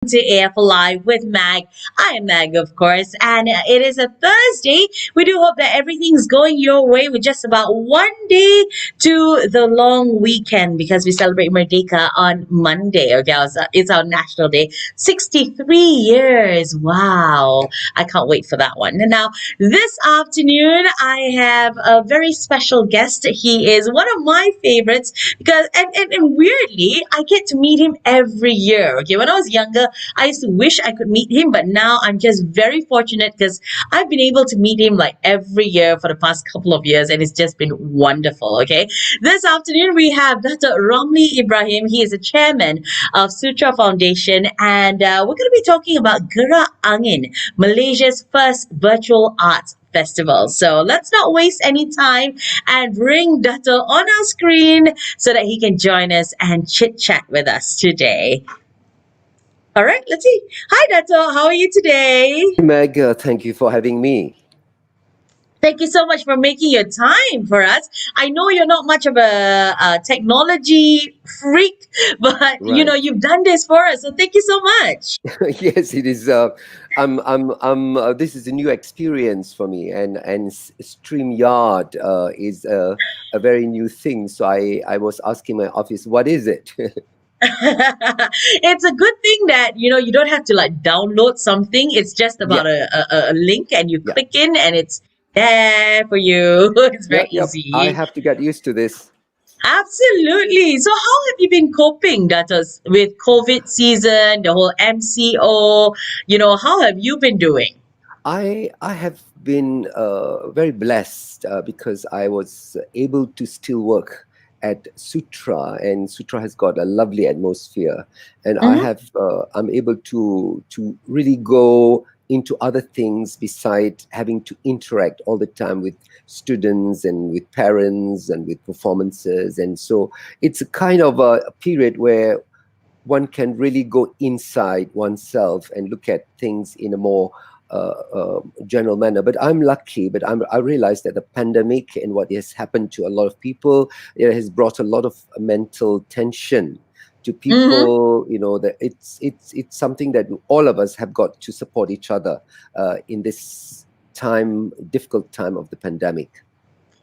to AFL Live with Mag. I am Mag, of course, and it is a Thursday. We do hope that everything's going your way with just about one day to the long weekend because we celebrate Merdeka on Monday. Okay, it's our national day. 63 years. Wow. I can't wait for that one. And now, this afternoon, I have a very special guest. He is one of my favorites because, and weirdly, I get to meet him every year. Okay, when I was younger, I used to wish I could meet him, but now I'm just very fortunate because I've been able to meet him like every year for the past couple of years, and it's just been wonderful. Okay, this afternoon we have Datuk Ramli Ibrahim. He is the chairman of Sutra Foundation, and we're going to be talking about Gerak Angin, Malaysia's first virtual arts festival. So let's not waste any time and bring Dato on our screen so that he can join us and chit chat with us today. All right, let's see. Hi, Dato. How are you today? Meg, thank you for having me. Thank you so much for making your time for us. I know you're not much of a technology freak, but Right. you've done this for us. So thank you so much. Yes, it is. This is a new experience for me, and StreamYard is a very new thing. So I was asking my office, what is it? It's a good thing that you don't have to like download something. It's just about Yeah, a link, and you yeah, click in, and it's there for you. It's very yep, yep. I easy. have to get used to this. Absolutely. So, how have you been coping, Datos, with COVID season, the whole MCO? How have you been doing? I have been very blessed because I was able to still work at Sutra, and Sutra has got a lovely atmosphere, and Mm-hmm. I'm able to really go into other things beside having to interact all the time with students and with parents and with performances. And so it's a kind of a period where one can really go inside oneself and look at things in a more general manner. But I'm lucky. I realize that the pandemic and what has happened to a lot of people, it has brought a lot of mental tension to Mm-hmm. people. That it's something that all of us have got to support each other in this difficult time of the pandemic.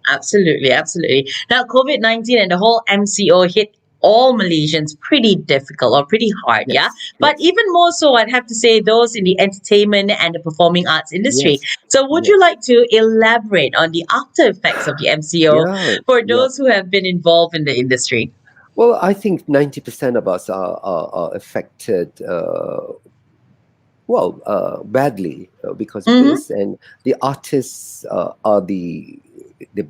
Absolutely, absolutely. Now, COVID-19 and the whole MCO hit all Malaysians pretty difficult or pretty hard, yeah? Yes, But yes, even more so, I'd have to say those in the entertainment and the performing arts industry. yes, So, would you yes. like to elaborate on the after effects of the MCO Yeah, for yeah. those who have been involved in the industry? Well, I think 90% of us are affected, badly because of Mm-hmm. this. And the artists are the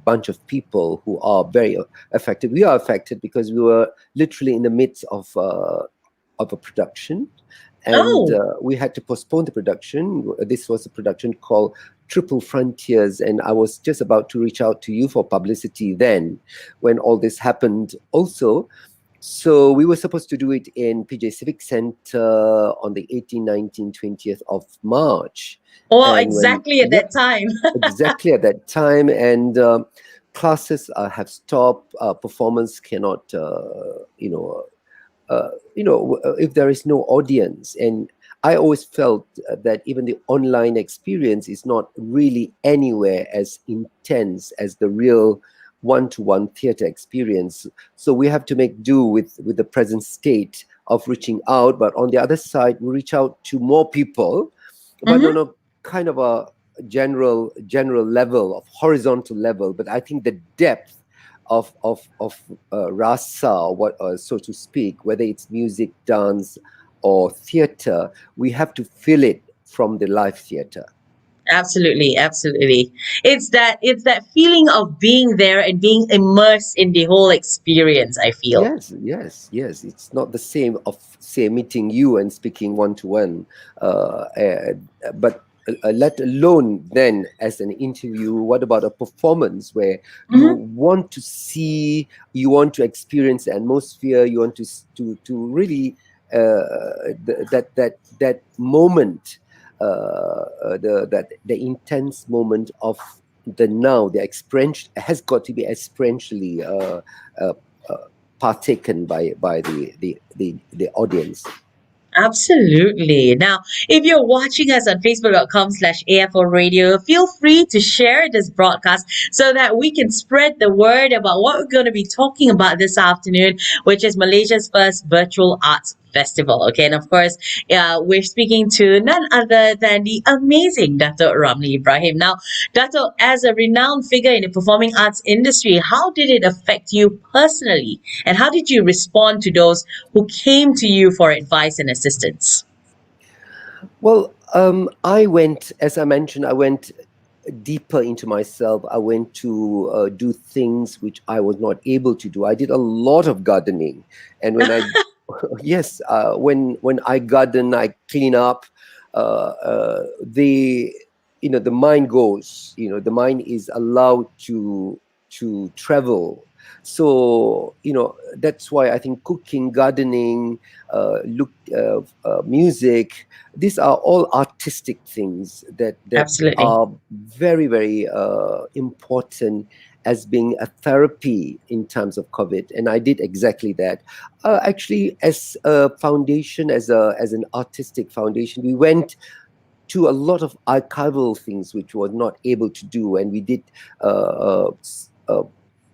bunch of people who are very affected. We are affected because we were literally in the midst of a production, and Oh, we had to postpone the production. This was a production called Triple Frontiers, and I was just about to reach out to you for publicity then when all this happened also. So we were supposed to do it in PJ Civic Center on the 18th, 19th, 20th of March. well, And exactly at that time. exactly at that time, and classes have stopped. Performance cannot, if there is no audience. And I always felt that even the online experience is not really anywhere as intense as the real one-to-one theater experience. So we have to make do with the present state of reaching out. But on the other side, we reach out to more people, but on Mm-hmm. a kind of a general level, of horizontal level. But I think the depth of rasa, so to speak, whether it's music, dance, or theater, we have to feel it from the live theater. Absolutely, absolutely. It's that feeling of being there and being immersed in the whole experience, I feel. Yes, yes, yes. It's not the same of, say, meeting you and speaking one to one, but let alone then as an interview. What about a performance where you Mm-hmm. want to see, you want to experience the atmosphere, you want to really that moment, the intense moment of the now, the experience has got to be experientially uh, uh, partaken by the audience. Absolutely. Now, if you're watching us on facebook.com/AFO radio, feel free to share this broadcast so that we can spread the word about what we're going to be talking about this afternoon, which is Malaysia's first virtual arts festival. Okay. And of course, we're speaking to none other than the amazing Datuk Ramli Ibrahim. Now, Datuk, as a renowned figure in the performing arts industry, how did it affect you personally? And how did you respond to those who came to you for advice and assistance? Well, I went, as I mentioned, I went deeper into myself. I went to do things which I was not able to do. I did a lot of gardening, and when I, yes, when I garden, I clean up. The the mind goes. The mind is allowed to travel. So that's why I think cooking, gardening, music, these are all artistic things that Absolutely. are very, very important as being a therapy in times of COVID. And I did exactly that. Actually, as a foundation, as an artistic foundation, we went to a lot of archival things which we were not able to do, and we did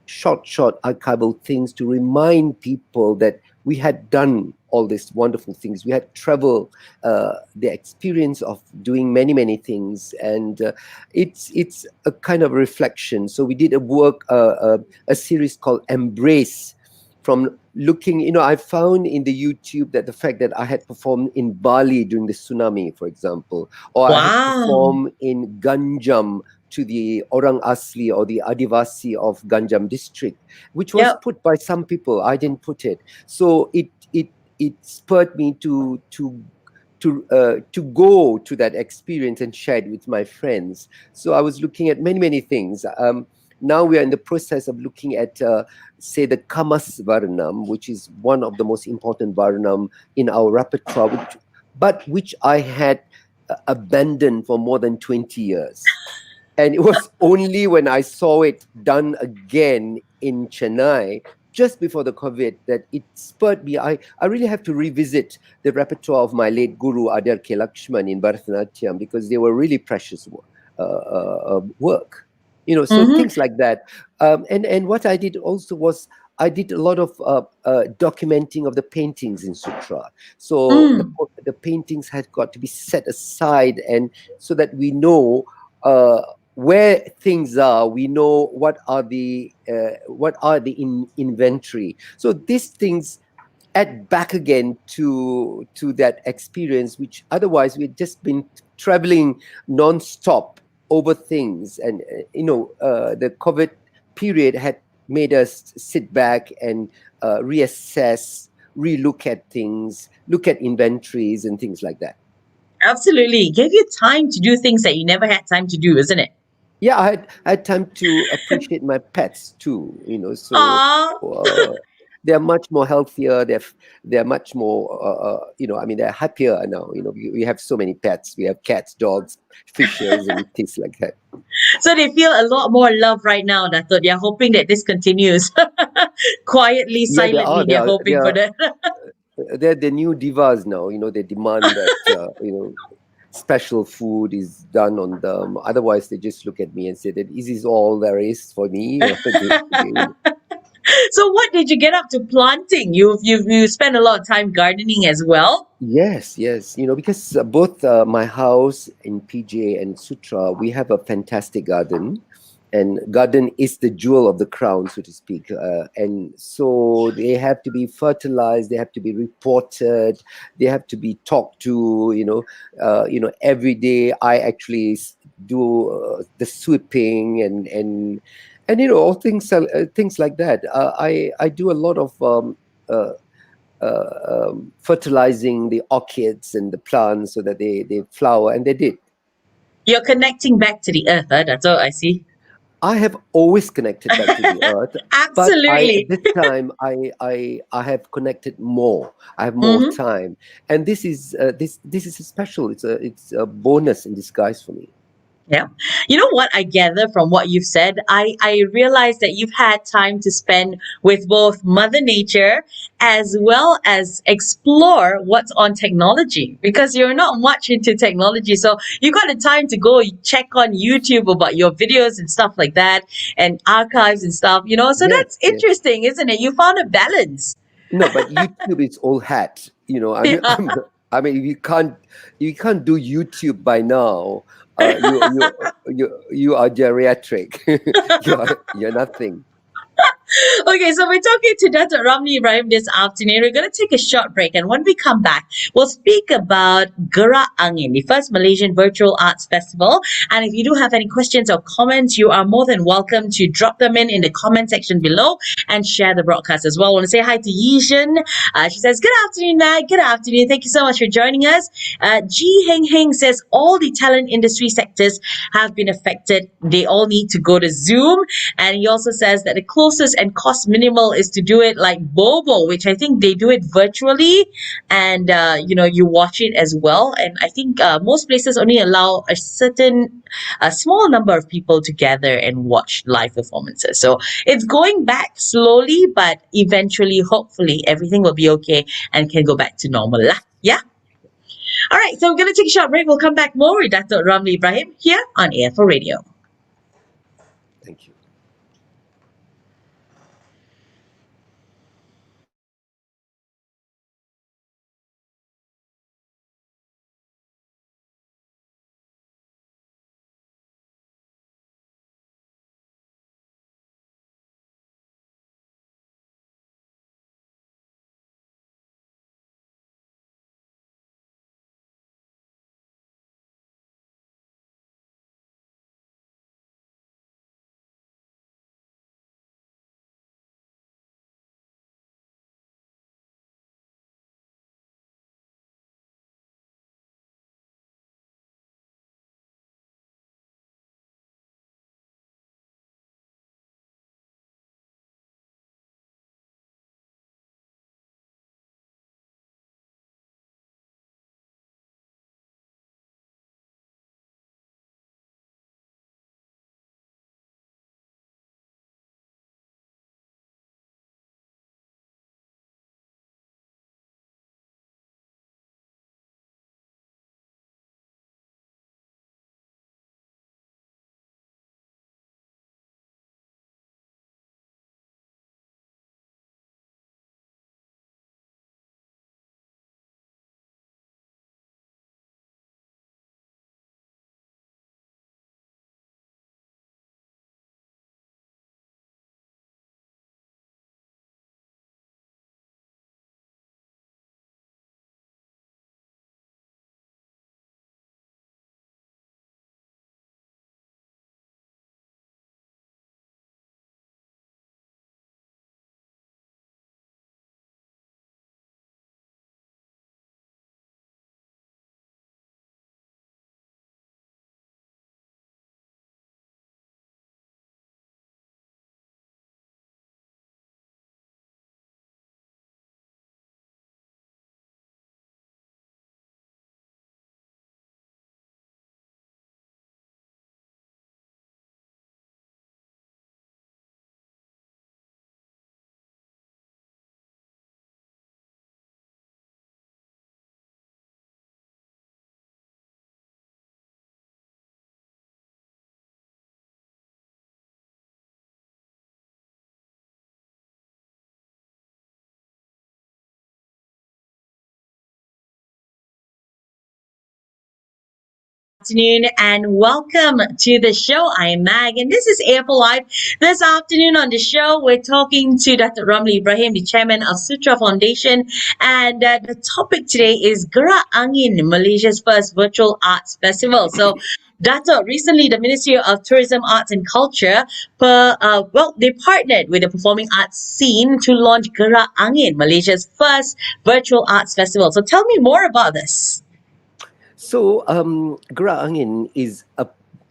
short archival things to remind people that we had done all these wonderful things. We had traveled, the experience of doing many things, and it's a kind of reflection. So we did a series called Embrace. From looking, I found in the YouTube that the fact that I had performed in Bali during the tsunami, for example, or I had Wow. performed in Ganjam to the Orang Asli or the Adivasi of Ganjam district, which was Yep. put by some people. I didn't put it. So it spurred me to go to that experience and share it with my friends. So I was looking at many things. Now we are in the process of looking at, say, the Kamas Varnam, which is one of the most important Varnam in our repertoire, which I had abandoned for more than 20 years. And it was only when I saw it done again in Chennai just before the COVID that it spurred me. I really have to revisit the repertoire of my late guru Adyar K. Lakshman in Bharatanatyam, because they were really precious work. So Mm-hmm. things like that. And what I did also was I did a lot of documenting of the paintings in Sutra. So Mm. the paintings had got to be set aside, and so that we know uh, where things are, we know what are the inventory. So these things add back again to that experience, which otherwise we'd just been traveling non-stop over things. And the COVID period had made us sit back and reassess, relook at things, look at inventories and things like that. Absolutely. It gave you time to do things that you never had time to do, isn't it? Yeah, I had time to appreciate my pets too. So Aw. they're much more healthier. They're much more. I mean, they're happier now. We have so many pets. We have cats, dogs, fishes, and things like that. So they feel a lot more love right now, Dato. They're hoping that this continues. Quietly, Yeah, they are. silently, they're They hoping for are. that. They're the new divas now. They demand that. Special food is done on them. Otherwise, they just look at me and say that is this all there is for me? Or So what did you get up to planting? You spent a lot of time gardening as well. Yes, yes. Because both my house in PJ and Sutra, we have a fantastic garden, and garden is the jewel of the crown, so to speak. And so they have to be fertilized, they have to be reported, they have to be talked to. Every day I actually do the sweeping and all things like that. I do a lot of fertilizing the orchids and the plants so that they flower, and they did. You're connecting back to the earth, huh? That's all I see. I have always connected back to the earth, but Absolutely. this time I have connected more. I have more Hmm. time, and this is special. It's a bonus in disguise for me. Yeah. You know what I gather from what you've said? I realize that you've had time to spend with both Mother Nature as well as explore what's on technology because you're not much into technology. So you got the time to go check on YouTube about your videos and stuff like that and archives and stuff, you know? So Yes, that's yes. interesting, isn't it? You found a balance. No, but YouTube is all hat. I mean, Yeah. I mean, you can't do YouTube by now. You are geriatric. You're nothing. Okay, so we're talking to Datuk Ramli Ibrahim this afternoon. We're going to take a short break, and when we come back, we'll speak about Gerak Angin, the first Malaysian Virtual Arts Festival. And if you do have any questions or comments, you are more than welcome to drop them in the comment section below and share the broadcast as well. I want to say hi to Yishan. She says, "Good afternoon, Mag. Good afternoon. Thank you so much for joining us." Ji Heng Heng says, "All the talent industry sectors have been affected. They all need to go to Zoom." And he also says that the closest and cost minimal is to do it like Bobo, which I think they do it virtually, and you watch it as well. And I think most places only allow a small number of people to gather and watch live performances. So it's going back slowly, but eventually, hopefully, everything will be okay and can go back to normal lah. Yeah. All right. So we're gonna take a short break. We'll come back more with Datuk Ramli Ibrahim here on AFO Radio. Thank you. Afternoon and welcome to the show. I am Mag and this is AFO Live. This afternoon on the show, we're talking to Datuk Ramli Ibrahim, the Chairman of Sutra Foundation. And the topic today is Gerak Angin, Malaysia's first virtual arts festival. So, Datuk, recently the Ministry of Tourism, Arts and Culture, they partnered with the performing arts scene to launch Gerak Angin, Malaysia's first virtual arts festival. So, tell me more about this. So, Gerak Angin is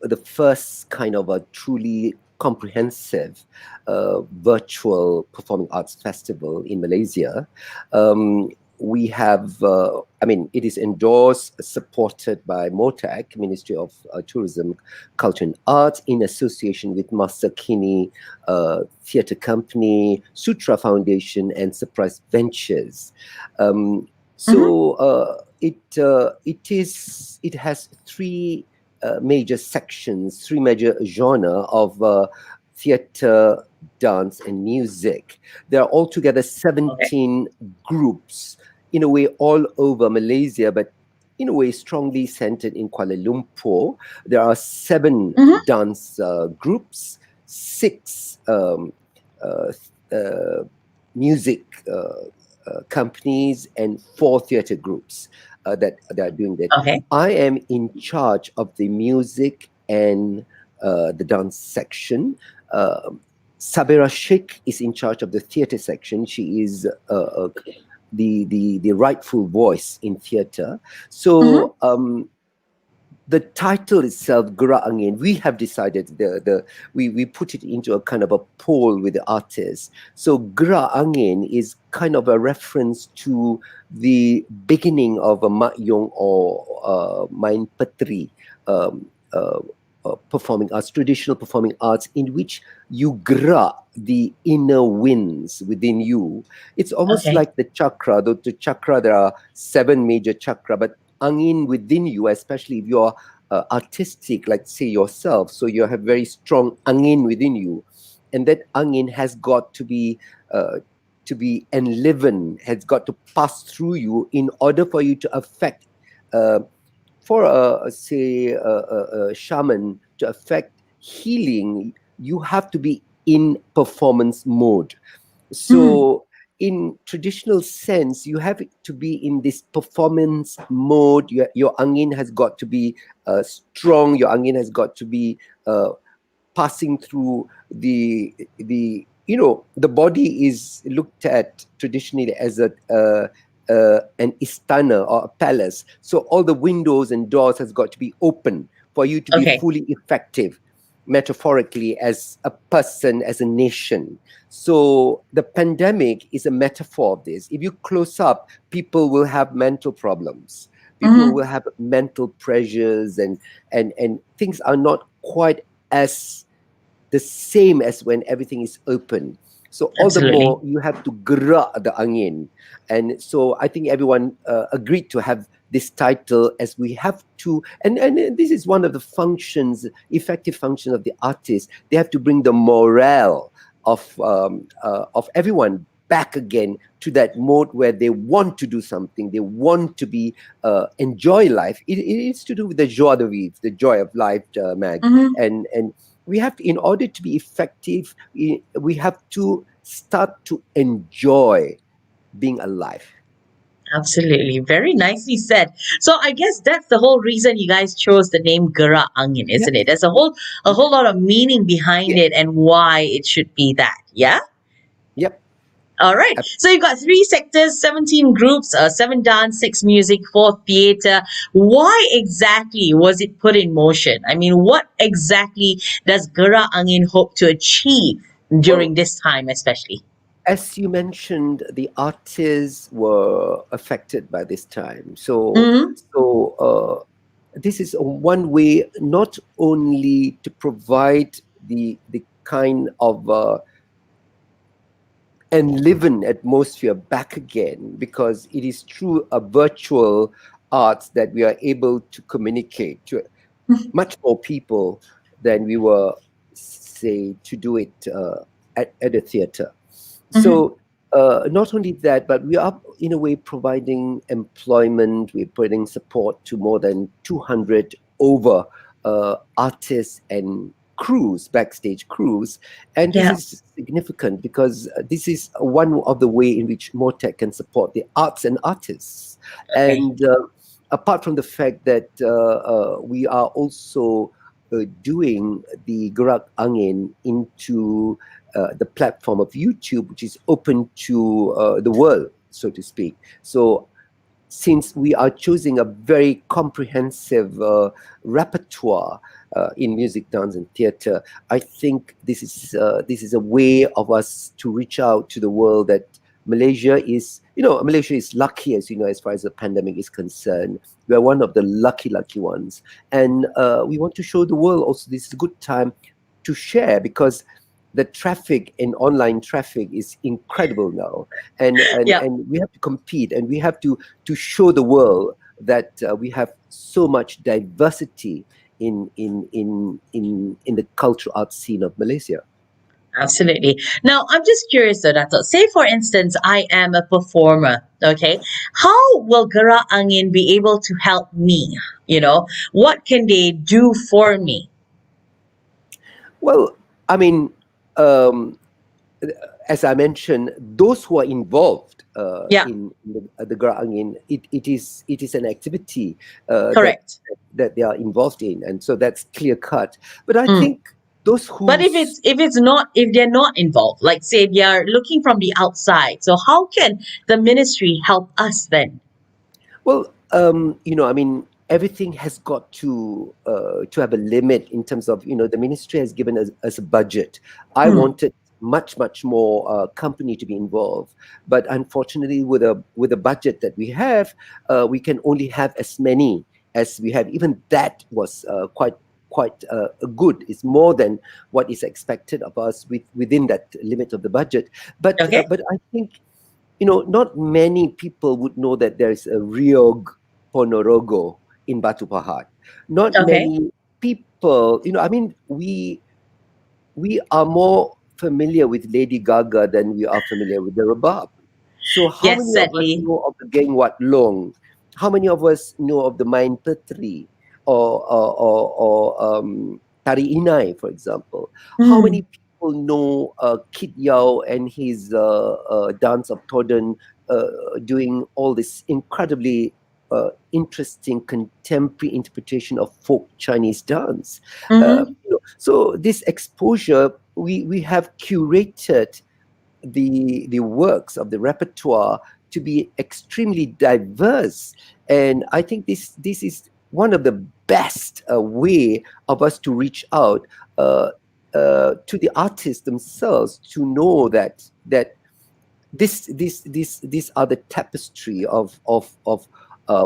the first kind of a truly comprehensive virtual performing arts festival in Malaysia. we have, it is endorsed, supported by MOTAC, Ministry of Tourism, Culture and Arts, in association with Masakini Theatre Company, Sutra Foundation, and Surprise Ventures. It has three major sections, three major genre of theatre, dance, and music. There are altogether 17 groups, in a way all over Malaysia, but in a way strongly centered in Kuala Lumpur. There are 7 dance groups, 6 music companies, and 4 theatre groups that are doing that. Okay. I am in charge of the music and the dance section. Sabira Sheikh is in charge of the theatre section. She is the rightful voice in theatre. So the title itself, Gerak Angin, we have decided we put it into a kind of a poll with the artists. So Gerak Angin is kind of a reference to the beginning of a Mak Yong or Main Petri performing arts, traditional performing arts, in which you gerak the inner winds within you. It's almost like the chakra. The chakra, there are 7 major chakra, but angin within you, especially if you're artistic, like say yourself, so you have very strong angin within you, and that angin has got to be enlivened, has got to pass through you in order for you to affect for a shaman to affect healing. You have to be in performance mode. So in traditional sense, you have to be in this performance mode. Your angin has got to be strong. Your angin has got to be passing through the body is looked at traditionally as an istana or a palace. So all the windows and doors has got to be open for you to be fully effective, metaphorically, as a person, as a nation. So the pandemic is a metaphor of this. If you close up, people will have mental problems. People will have mental pressures, and things are not quite as the same as when everything is open. So all the more you have to gerak the angin. And so I think everyone agreed to have this title, as we have to, and this is one of the functions, effective function of the artist. They have to bring the morale of everyone back again to that mode where they want to do something, they want to be enjoy life. It is to do with the joie de vivre, the joy of life, Mag. And we have to, in order to be effective, we have to start to enjoy being alive. Absolutely. Very nicely said. So I guess that's the whole reason you guys chose the name Gerak Angin, isn't it? There's a whole lot of meaning behind it and why it should be that. Yeah? Yep. All right. So you've got 3 sectors, 17 groups, 7 dance, 6 music, 4 theatre. Why exactly was it put in motion? I mean, what exactly does Gerak Angin hope to achieve during this time, especially? As you mentioned, the artists were affected by this time. So this is one way not only to provide the kind of enliven atmosphere back again, because it is through a virtual arts that we are able to communicate to much more people than we were, say, to do it at a theatre. So not only that, but we are in a way providing employment, we're providing support to more than 200 over artists and crews, backstage crews. And this is significant because this is one of the way in which MOTEC can support the arts and artists. And apart from the fact that we are also doing the Gerak Angin into the platform of YouTube, which is open to the world, so to speak. So since we are choosing a very comprehensive repertoire in music, dance, and theatre, I think this is a way of us to reach out to the world that Malaysia is Malaysia is lucky, as you know, as far as the pandemic is concerned. We are one of the lucky ones, and we want to show the world also this is a good time to share, because the traffic in online traffic is incredible now, and Yeah. we have to compete, and we have to show the world that we have so much diversity in the cultural art scene of Malaysia. Absolutely. Now, I'm just curious though, Dato. Say, for instance, I am a performer, okay? How will Gerak Angin be able to help me? What can they do for me? Well, I mean, um, as I mentioned, those who are involved Yeah, in the Gerak Angin, it is an activity correct. that they are involved in, and so that's clear cut. But I Mm. think those But who if they're not involved, like say they are looking from the outside, so how can the ministry help us then? Well, I mean, everything has got to have a limit in terms of, the ministry has given us a budget. I Mm. wanted much more company to be involved, but unfortunately, with the budget that we have, we can only have as many as we have. Even that was quite good. It's more than what is expected of us within that limit of the budget. Okay. But I think, not many people would know that there is a Riog Ponorogo in Batu Pahat. Not Okay. many people, I mean, we are more familiar with Lady Gaga than we are familiar with the Rabab. So how Yes, many of us sadly. know of the Geng Wat Long? How many of us know of the Main Petri or Tari Inai, for example? How Mm. many people know Kit Yao and his dance of Todden doing all this incredibly interesting contemporary interpretation of folk Chinese dance? Mm-hmm. So this exposure, we have curated the works of the repertoire to be extremely diverse, and I think this is one of the best way of us to reach out to the artists themselves, to know that these are the tapestry of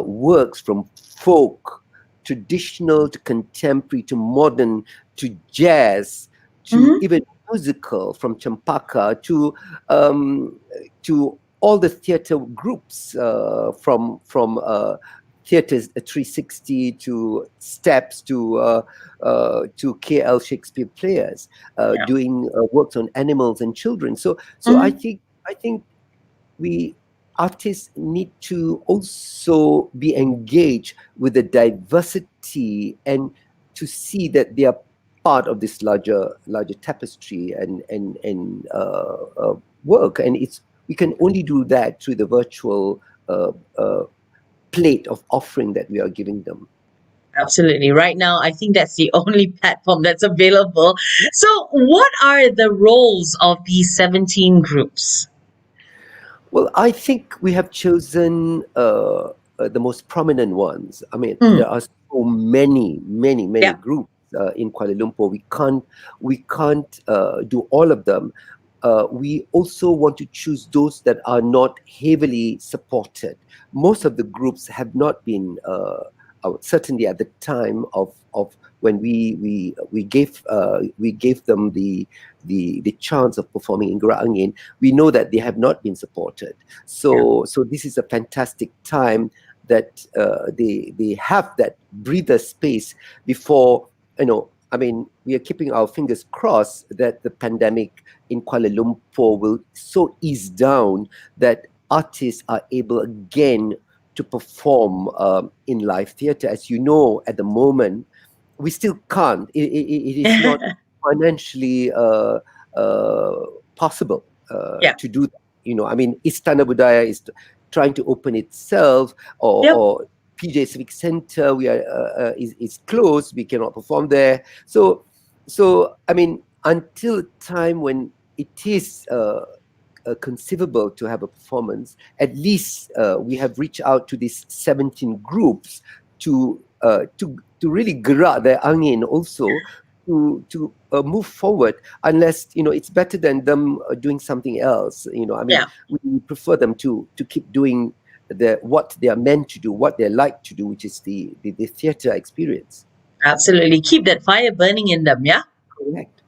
works from folk, traditional to contemporary to modern to jazz to Mm-hmm. even musical, from Champaka to all the theatre groups, from theatres 360 to steps to KL Shakespeare players Yeah. doing works on animals and children. So I Mm-hmm. think we artists need to also be engaged with the diversity, and to see that they are part of this larger tapestry and work. And we can only do that through the virtual uh, uh, plate of offering that we are giving them. Absolutely. Right now, I think that's the only platform that's available. So, what are the roles of these 17 groups? Well, I think we have chosen the most prominent ones. I mean, Mm. there are so many Yeah. groups in Kuala Lumpur. We can't do all of them. We also want to choose those that are not heavily supported. Most of the groups have not been, certainly at the time of when we gave them the chance of performing in Gerak Angin. We know that they have not been supported. Yeah. So this is a fantastic time that they have that breather space before, I mean, we are keeping our fingers crossed that the pandemic in Kuala Lumpur will so ease down that artists are able again to perform in live theatre. As you know, at the moment, we still can't. It is not financially uh, possible Yeah. to do that. I mean, Istana Budaya is trying to open itself, Yep. or PJ Civic Center is closed. We cannot perform there. So I mean, until a time when it is conceivable to have a performance, at least we have reached out to these 17 groups to really gerak their angin also, to move forward, unless it's better than them doing something else. I mean, Yeah, we prefer them to keep doing what they are meant to do, what they like to do, which is the theater experience. absolutely. Keep that fire burning in them. Yeah. Correct.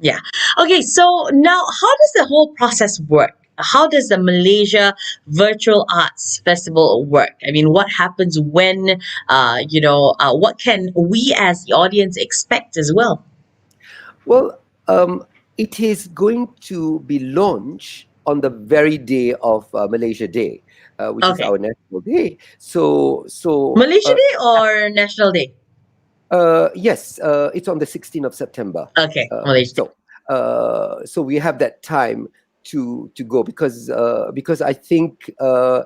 Yeah. Okay. So now, how does the whole process work? How does the Malaysia Virtual Arts Festival work? I mean, what happens when, what can we as the audience expect as well? Well, it is going to be launched on the very day of Malaysia Day, which is Okay. our national day. So Malaysia Day or National Day? yes, it's on the 16th of September. Okay, Uh, Malaysia Day. so so we have that time to go, because I think uh,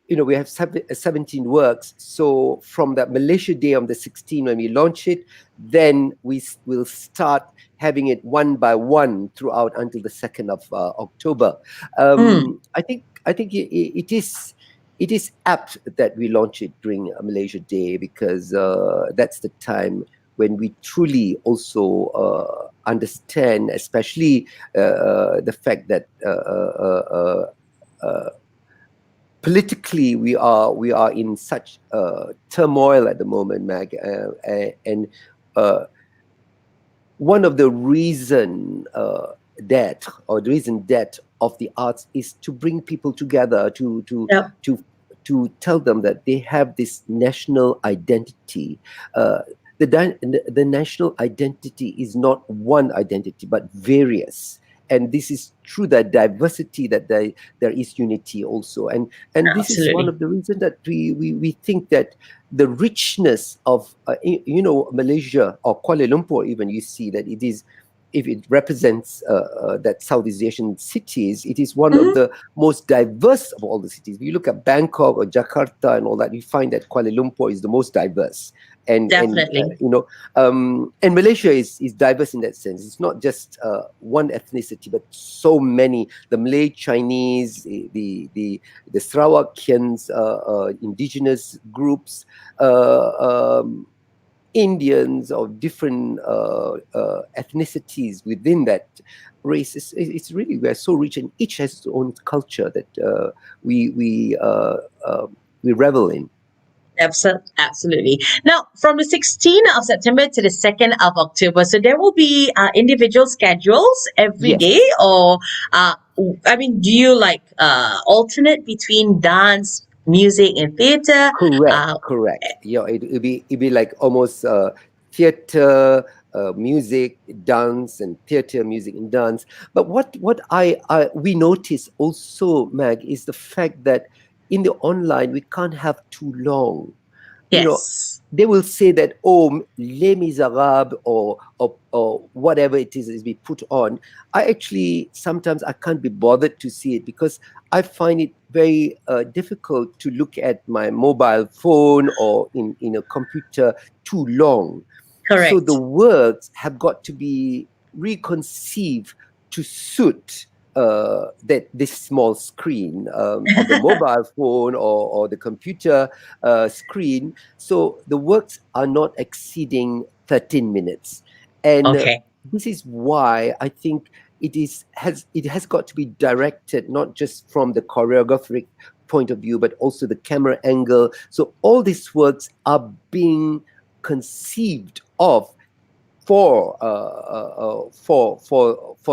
we have 17 works. So from that Malaysia Day on the 16th, when we launch it, then will start having it one by one throughout until the 2nd of October. Mm, I think it is apt that we launch it during Malaysia Day, because that's the time when we truly also understand, especially the fact that uh, politically we are in such turmoil at the moment, Mag, and uh, one of the reason that of the arts is to bring people together, yeah. to tell them that they have this national identity. uh, the national identity is not one identity but various, and this is through the diversity that there is unity also. And this is one Absolutely. of the reasons that we think that the richness of Malaysia or Kuala Lumpur, even, you see that it is, if it represents that Southeast Asian cities, it is one of Mhm. the most diverse of all the cities. If you look at Bangkok or Jakarta and all that, you find that Kuala Lumpur is the most diverse. And Definitely. and Malaysia is diverse in that sense. It's not just one ethnicity, but so many: the Malay, Chinese, the Sarawakians, indigenous groups, uh, um, Indians of different ethnicities within that race. It's really, we're so rich, and each has its own culture that we we uh, uh, we revel in. Absolutely. Now, from the 16th of September to the 2nd of October, so there will be individual schedules every day, Yes. or I mean, do you like alternate between dance, music, and theater? Correct, Uh, correct. Yeah, it'd be like almost theater, music, dance, and theater, music, and dance. But what I we notice also, Mag, is the fact that in the online we can't have too long. you know yes, they will say that, oh, Les Miserables, or whatever it is be put on. I actually sometimes I can't be bothered to see it, because I find it very difficult to look at my mobile phone or in a computer too long. So the correct. words have got to be reconceived to suit that this small screen of the mobile phone, or the computer screen. So the works are not exceeding 13 minutes, and Okay. this is why I think it has got to be directed not just from the choreographic point of view, but also the camera angle. So all these works are being conceived of for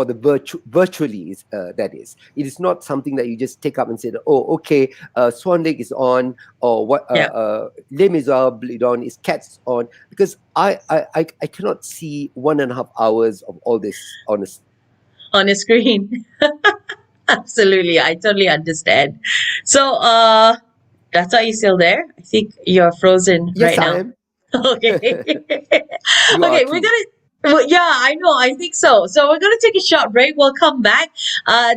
the virtually, that is. It is not something that you just take up and say, oh, okay, Swan Lake is on, or what, Yeah, Les Miserables is on, is Cats on, because I cannot see 1.5 hours of all this on a. on the screen. Absolutely, I totally understand. So, that's why you're still there. I think you're frozen Yes, right I now. am. Okay. You are Okay, we're too. gonna Well, yeah, I know. I think so. So we're going to take a short break. We'll come back.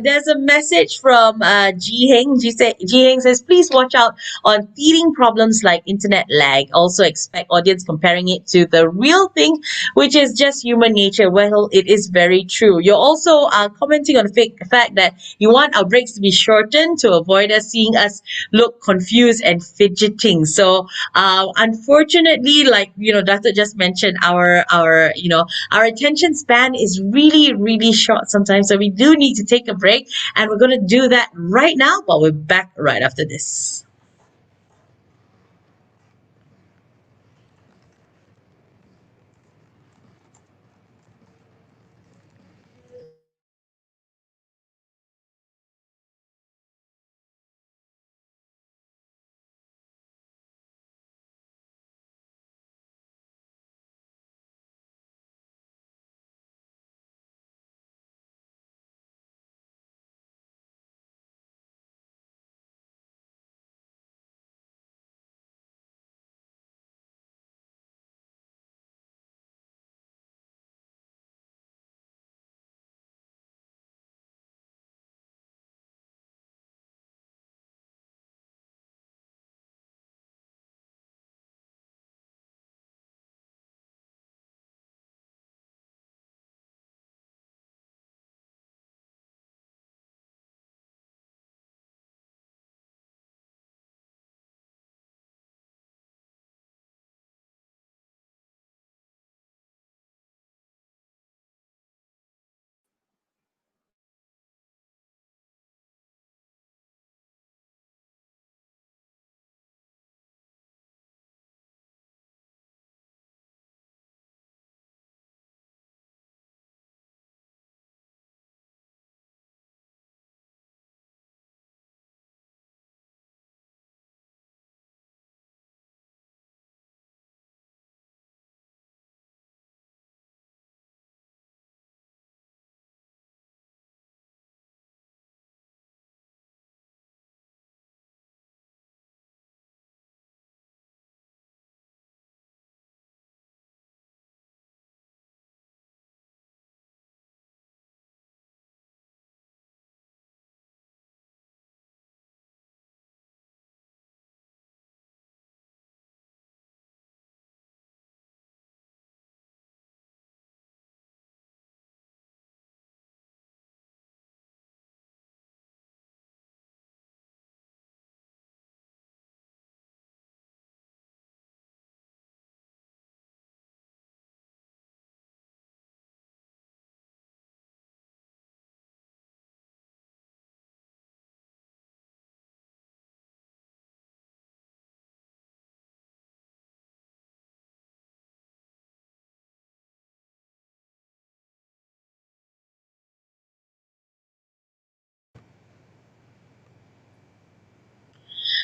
There's a message from Ji Heng. Ji Heng says, please watch out on teething problems like internet lag. Also expect audience comparing it to the real thing, which is just human nature. Well, it is very true. You're also commenting on the fact that you want our breaks to be shortened to avoid us seeing us look confused and fidgeting. So unfortunately, like Dato just mentioned, our attention span is really, really short sometimes. So we do need to take a break. And we're going to do that right now, but we're back right after this.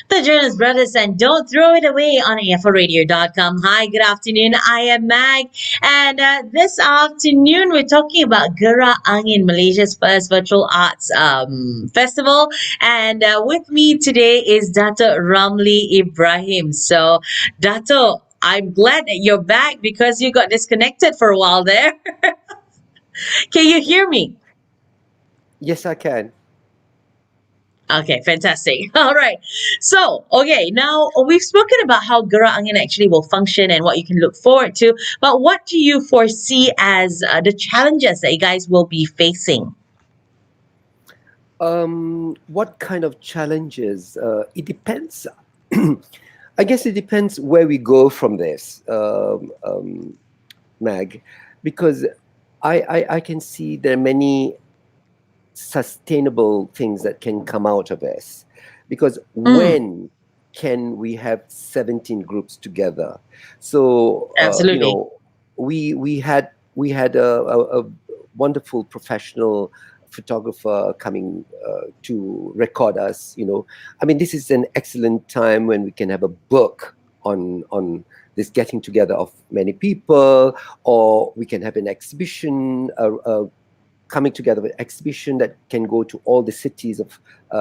The Jonas Brothers and Don't Throw It Away on AFORadio.com. Hi, good afternoon. I am Mag. And this afternoon, we're talking about Gerak Angin, Malaysia's first virtual arts festival. And with me today is Datuk Ramli Ibrahim. So, Dato, I'm glad that you're back because you got disconnected for a while there. Can you hear me? Yes, I can. Okay, fantastic. All right. So, okay, now we've spoken about how Gerak Angin actually will function and what you can look forward to. But what do you foresee as the challenges that you guys will be facing? What kind of challenges? It depends. I guess it depends where we go from this, Mag, because I can see there are many sustainable things that can come out of this. Because Mm, when can we have 17 groups together? So absolutely. we had a wonderful professional photographer coming to record us. I mean, this is an excellent time when we can have a book on this getting together of many people, or we can have an exhibition, a coming together with exhibition that can go to all the cities of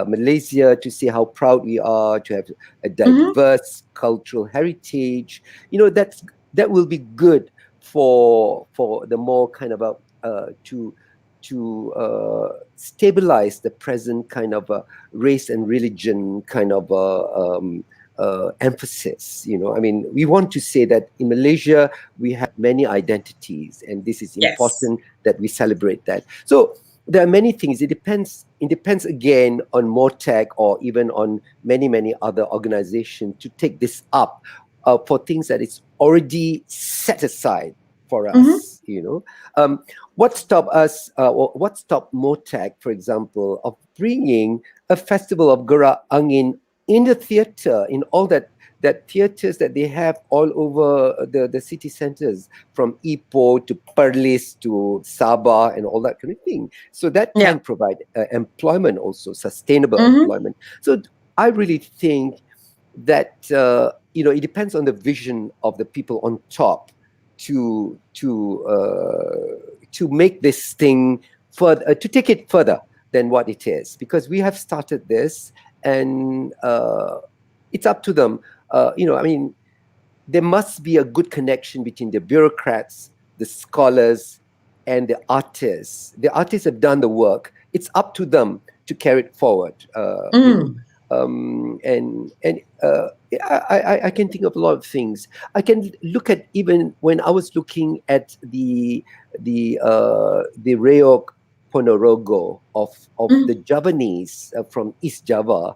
Malaysia to see how proud we are to have a Mm-hmm. diverse cultural heritage. That will be good for the more kind of to stabilize the present kind of race and religion kind of emphasis. I mean, we want to say that in Malaysia we have many identities, and this is Yes. important that we celebrate that. So there are many things. It depends again on MOTAC or even on many other organizations to take this up for things that it's already set aside for Mm-hmm. us. What stopped us, or what stopped MOTAC, for example, of bringing a festival of Gerak Angin in the theatre, in all that theatres that they have all over the city centres, from Ipoh to Perlis to Sabah and all that kind of thing. So that Yeah. can provide employment also, sustainable Mm-hmm. employment. So I really think that it depends on the vision of the people on top to make this thing further, to take it further than what it is, because we have started this, and it's up to them. I mean, there must be a good connection between the bureaucrats, the scholars, and the artists. The artists have done the work. It's up to them to carry it forward. Mm. I can think of a lot of things. I can look at, even when I was looking at the Reok Ponorogo of Mm. the Javanese from East Java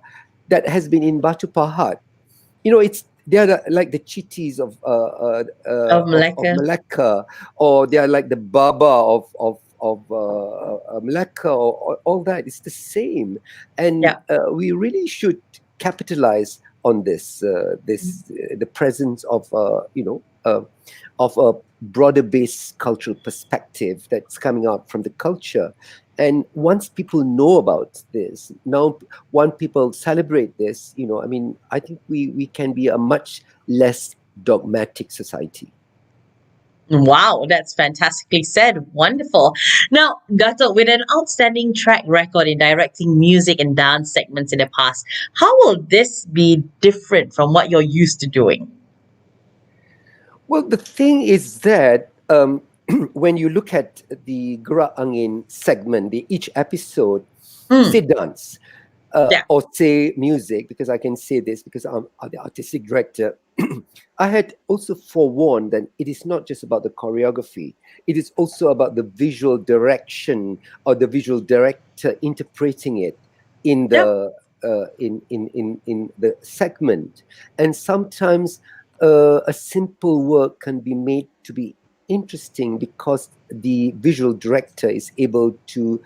that has been in Batu Pahat. They are like the Chitis Of of Malacca. Malacca, or they are like the Baba of Malacca, or all that. It's the same, and Yeah. we really should capitalize on the presence of a broader based cultural perspective that's coming out from the culture. And once people know about this, now once people celebrate this, I mean, I think we can be a much less dogmatic society. Wow, that's fantastically said. Wonderful. Now, Gato, with an outstanding track record in directing music and dance segments in the past, how will this be different from what you're used to doing? Well, the thing is that when you look at the Gerak Angin segment, each episode, say Mm. dance, Yeah. or say music, because I can say this because I'm the artistic director. I had also forewarned that it is not just about the choreography; it is also about the visual direction, or the visual director interpreting it in Yep. the in the segment. And sometimes a simple work can be made to be interesting because the visual director is able to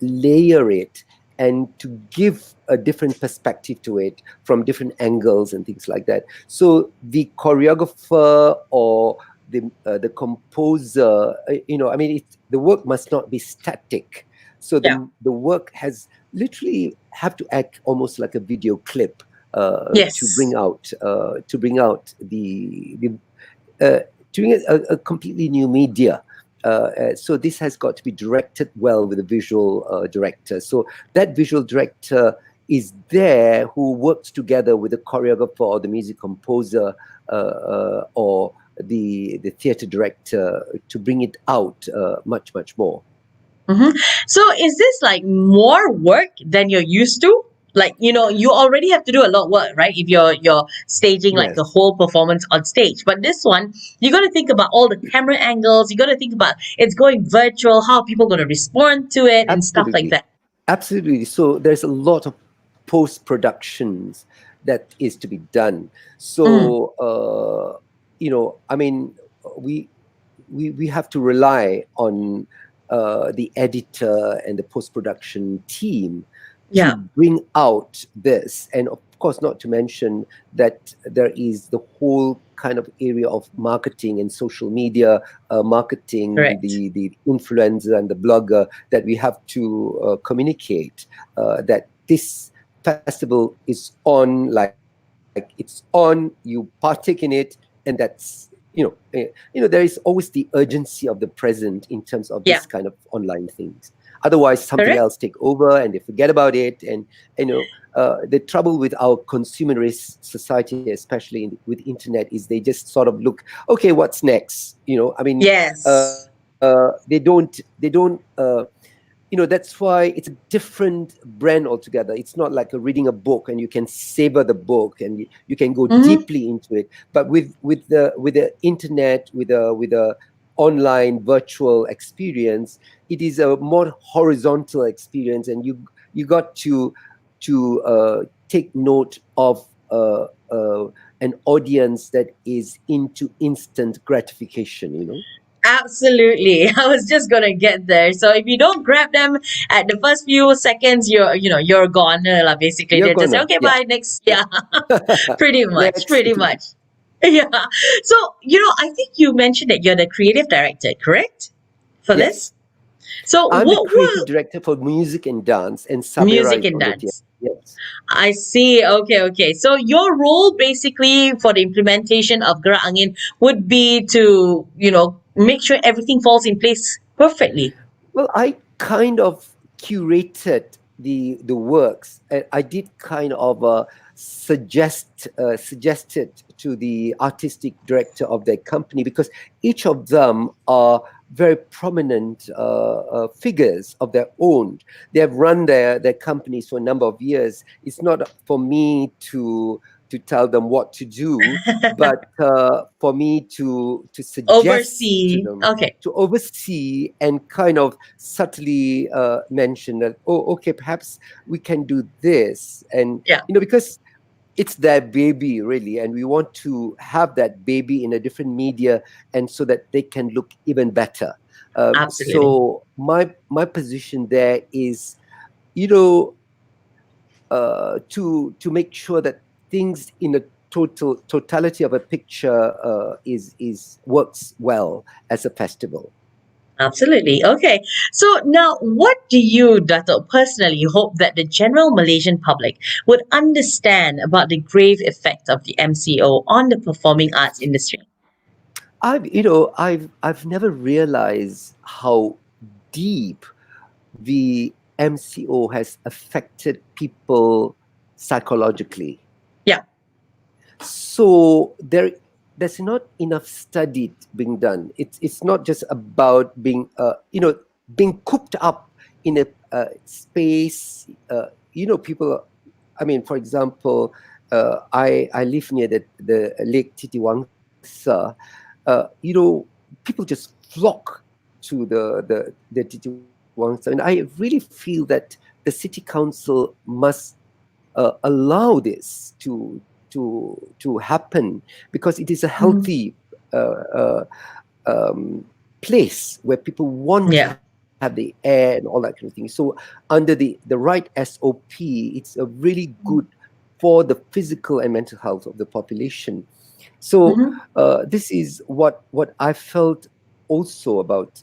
layer it and to give a different perspective to it from different angles and things like that. So the choreographer or the composer, I mean, the work must not be static. So Yeah. the work has literally have to act almost like a video clip to Yes. bring out the to bring a completely new media. So this has got to be directed well with a visual director. So that visual director is there, who works together with the choreographer or the music composer or the theater director to bring it out much more. Hmm. So is this like more work than you're used to? Like, you already have to do a lot of work, right? If you're staging like a Yes, whole performance on stage. But this one, you got to think about all the camera angles. You got to think about it's going virtual, how people going to respond to it and stuff like absolutely. that. Absolutely. So there's a lot of post productions that is to be done. Mm. So I mean, we we have to rely on the editor and the post production team to Yeah. bring out this, and of course, not to mention that there is the whole kind of area of marketing and social media marketing, Correct. the influencer and the blogger, that we have to communicate that this festival is on, like it's on, you partake in it, and there is always the urgency of the present in terms of Yeah. this kind of online things. Otherwise, something Correct? else take over and they forget about it. And the trouble with our consumerist society, especially with internet, is they just sort of look, okay, what's next? I mean, Yes. they don't that's why it's a different brand altogether. It's not like reading a book and you can savor the book and you can go Mm-hmm. deeply into it. But with the internet, with a online virtual experience, it is a more horizontal experience, and you got to take note of an audience that is into instant gratification. Absolutely. I was just gonna get there. So if you don't grab them at the first few seconds, you're gone. Basically, You're they're just say, gonna, okay, yeah, bye, next. yeah. Yeah, pretty much, Next. pretty much. Yeah. So I think you mentioned that you're the creative director, correct? For this. Yes, So I'm the what creative will director for music and dance, and Sabira music is and on the team. dance? Yes. I see. Okay, okay. So your role basically for the implementation of Gerak Angin would be to, make sure everything falls in place perfectly. Well, I kind of curated the works. I did kind of suggested to the artistic director of their company, because each of them are very prominent figures of their own. They have run their companies for a number of years. It's not for me to tell them what to do, but for me to suggest to Oversee. them, Okay. to oversee and kind of subtly mention that, oh, okay, perhaps we can do this. And Yeah, because it's their baby, really, and we want to have that baby in a different media, and so that they can look even better. absolutely. So my position there is, you know to make sure that things in a totality of a picture is works well as a festival. Absolutely. Okay. So now, what do you, Dato, personally hope that the general Malaysian public would understand about the grave effect of the MCO on the performing arts industry? I've never realized how deep the MCO has affected people psychologically. Yeah. So there's not enough study being done. It's not just about being cooped up in a space. People. I mean, for example, I live near the Lake Titiwangsa. People just flock to the Titiwangsa, and I really feel that the city council must allow this to happen, because it is a Mhm. healthy uh, um, place where people want to Yeah. have the air and all that kind of thing. So under the right SOP, it's a really good for the physical and mental health of the population. So Hmm. this is what I felt also about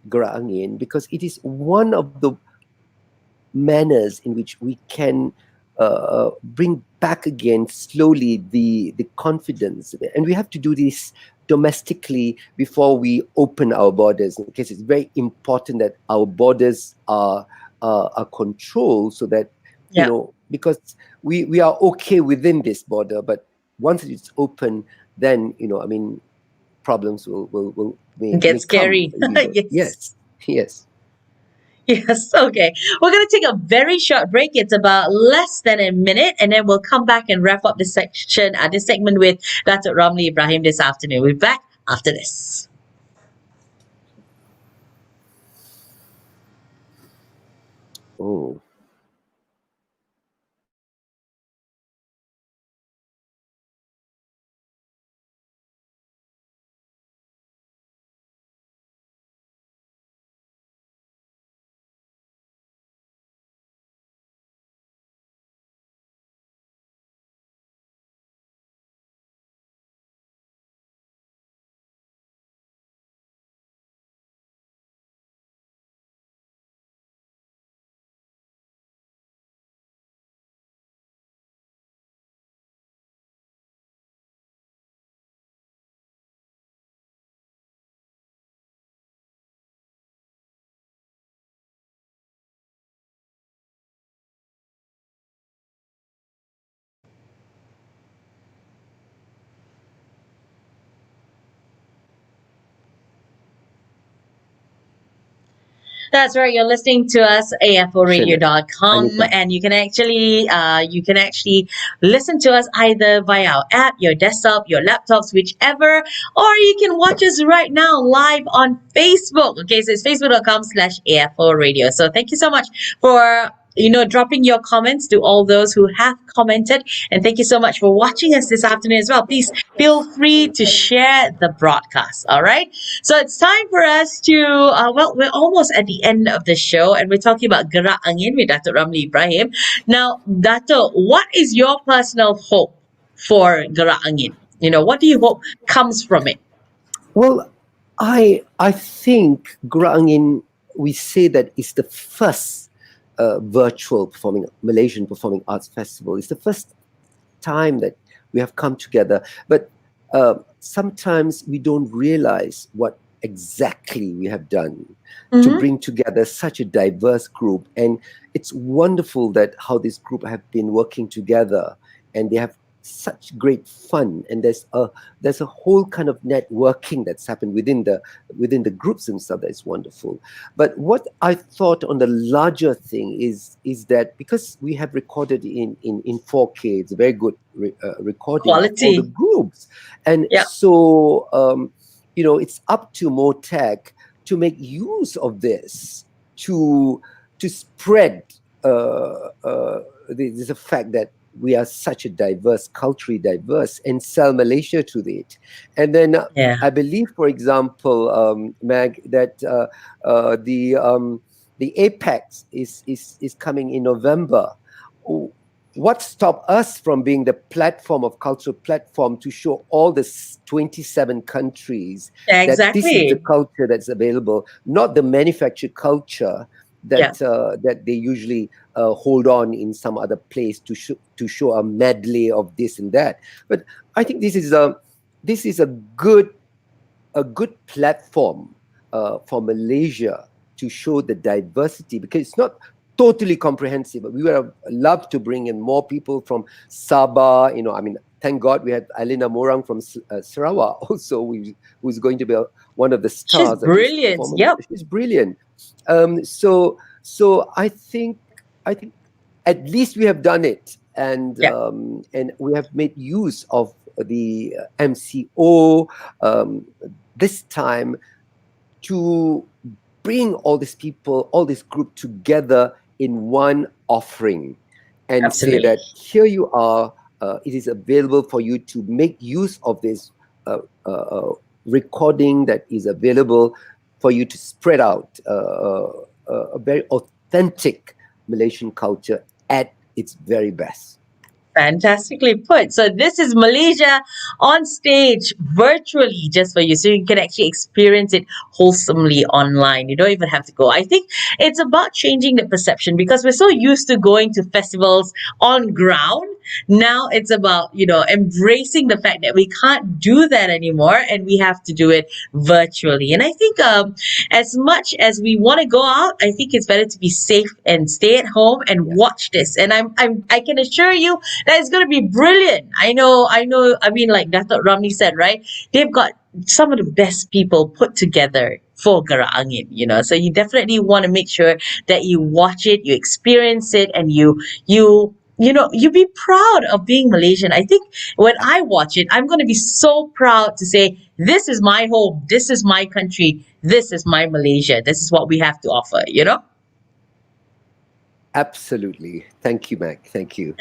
Gerak Angin, because it is one of the manners in which we can bring back again slowly the confidence. And we have to do this domestically before we open our borders, because it's very important that our borders are controlled, so that Yeah. because we are okay within this border, but once it's open, then I mean, problems will may Get come. scary. Yes. Yes. Yes. Yes. Okay. We're going to take a very short break. It's about less than a minute, and then we'll come back and wrap up this section, this segment with Datuk Ramli Ibrahim this afternoon. We'll be back after this. Oh. That's right. You're listening to us Shana, aforadio.com, Anika. and you can actually listen to us either via our app, your desktop, your laptops, whichever, or you can watch us right now live on Facebook. Okay, so it's facebook.com/aforadio. So thank you so much for dropping your comments to all those who have commented, and thank you so much for watching us this afternoon as well. Please feel free to share the broadcast. All right. So it's time for us to, we're almost at the end of the show, and we're talking about Gerak Angin with Datuk Ramli Ibrahim. Now, Datuk, what is your personal hope for Gerak Angin? What do you hope comes from it? Well, I think Gerak Angin, we say that it's the first virtual Malaysian performing arts festival. It's the first time that we have come together, but sometimes we don't realize what exactly we have done to Mm-hmm. bring together such a diverse group. And it's wonderful that how this group have been working together, and they have such great fun, and there's a whole kind of networking that's happened within the groups themselves. That is wonderful. But what I thought on the larger thing is that because we have recorded in 4K, it's a very good recording of all the Quality. groups, and Yeah. so it's up to Motec to make use of this to spread the fact that we are such a diverse, culturally diverse, and sell Malaysia to it. And then Yeah. I believe, for example, Mag, that the Apex is coming in November. What stopped us from being the platform of cultural platform to show all the 27 countries that this is the Exactly. culture that's available, not the manufactured culture Yeah. that they usually hold on in some other place to show a medley of this and that. But I think this is a good platform for Malaysia to show the diversity, because it's not totally comprehensive. But we would have loved to bring in more people from Sabah. I mean, thank God we had Alina Morang from Sarawak also, who's going to be one of the She's stars of this brilliant. performance. Yep. She's brilliant. So I think at least we have done it, Yeah. and we have made use of the MCO this time to bring all these people, all this group together in one offering, and say Absolutely. that here you are. It is available for you to make use of this recording that is available for you to spread out a very authentic Malaysian culture at its very best. Fantastically put. So this is Malaysia on stage virtually just for you. So you can actually experience it wholesomely online. You don't even have to go. I think it's about changing the perception because we're so used to going to festivals on ground. Now it's about, embracing the fact that we can't do that anymore and we have to do it virtually. And I think as much as we want to go out, I think it's better to be safe and stay at home and Yeah. watch this. And I can assure you that is going to be brilliant. I know. I mean, like Datuk Ramli said, right? They've got some of the best people put together for Gerak Angin, So you definitely want to make sure that you watch it, you experience it, and you be proud of being Malaysian. I think when I watch it, I'm going to be so proud to say, this is my home, this is my country, this is my Malaysia, this is what we have to offer. Absolutely. Thank you, Mac. Thank you.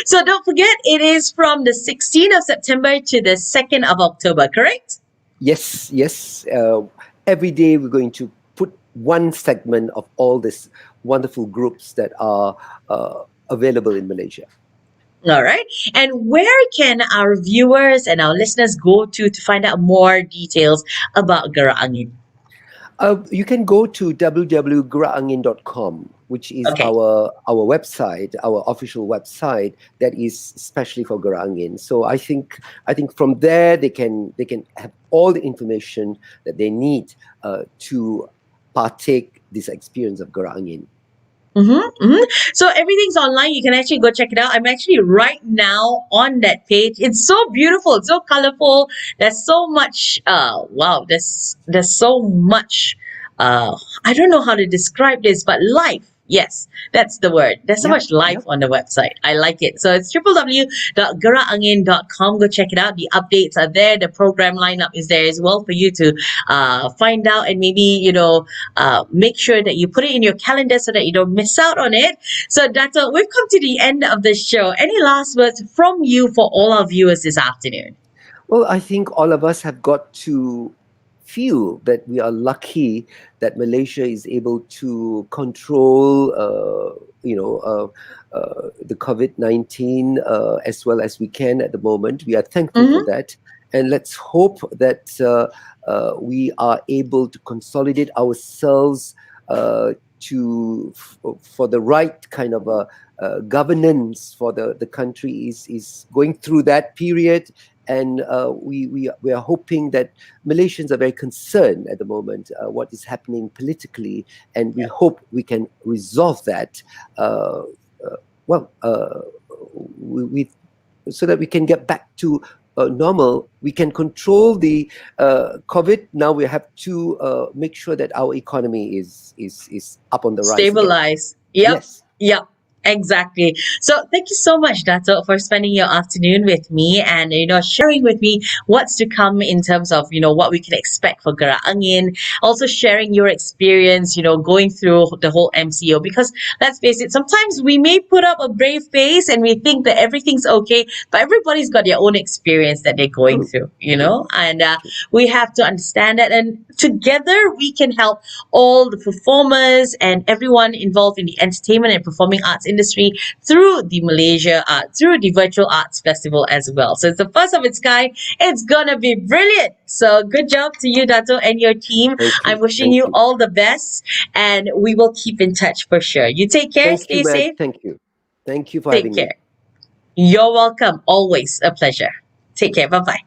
So don't forget, it is from the 16th of September to the 2nd of October, correct? Yes, yes. Every day we're going to put one segment of all these wonderful groups that are available in Malaysia. All right. And where can our viewers and our listeners go to find out more details about Gerak Angin? You can go to www.gerakangin.com, which is Okay. our website, our official website that is especially for Gerak Angin. So I think from there they can have all the information that they need to partake this experience of Gerak Angin. So everything's online. You can actually go check it out. I'm actually right now on that page. It's so beautiful. It's so colorful. There's so much. Wow. There's so much I don't know how to describe this, but life. Yes, that's the word. There's so Yep, much life yep. on the website. I like it. So it's www.gerakangin.com. Go check it out. The updates are there. The program lineup is there as well for you to find out, and maybe, make sure that you put it in your calendar so that you don't miss out on it. So, Dato, we've come to the end of the show. Any last words from you for all our viewers this afternoon? Well, I think all of us have got to feel that we are lucky that Malaysia is able to control, the COVID-19 as well as we can at the moment. We are thankful for Mm-hmm. that, and let's hope that we are able to consolidate ourselves for the right kind of governance for the country is going through that period. And we are hoping that Malaysians are very concerned at the moment what is happening politically, and we hope we can resolve that. Well, so that we can get back to normal. We can control the COVID. Now we have to make sure that our economy is up on the rise again. Stabilize. Yep. Yes. Yep. Exactly. So thank you so much, Dato, for spending your afternoon with me and sharing with me what's to come in terms of what we can expect for Gerak Angin. Also sharing your experience, going through the whole MCO. Because let's face it, sometimes we may put up a brave face and we think that everything's okay, but everybody's got their own experience that they're going True. through. True. And we have to understand that, and together we can help all the performers and everyone involved in the entertainment and performing arts industry through the through the Virtual Arts Festival as well. So it's the first of its kind. It's gonna be brilliant. So good job to you, Dato, and your team. Thank I'm you. wishing Thank you you. all the best, and we will keep in touch for sure. You take care, Thank you, stay Meg. safe, Thank you. Thank you for take having me. care. You're welcome. Always a pleasure. Take care. Bye bye.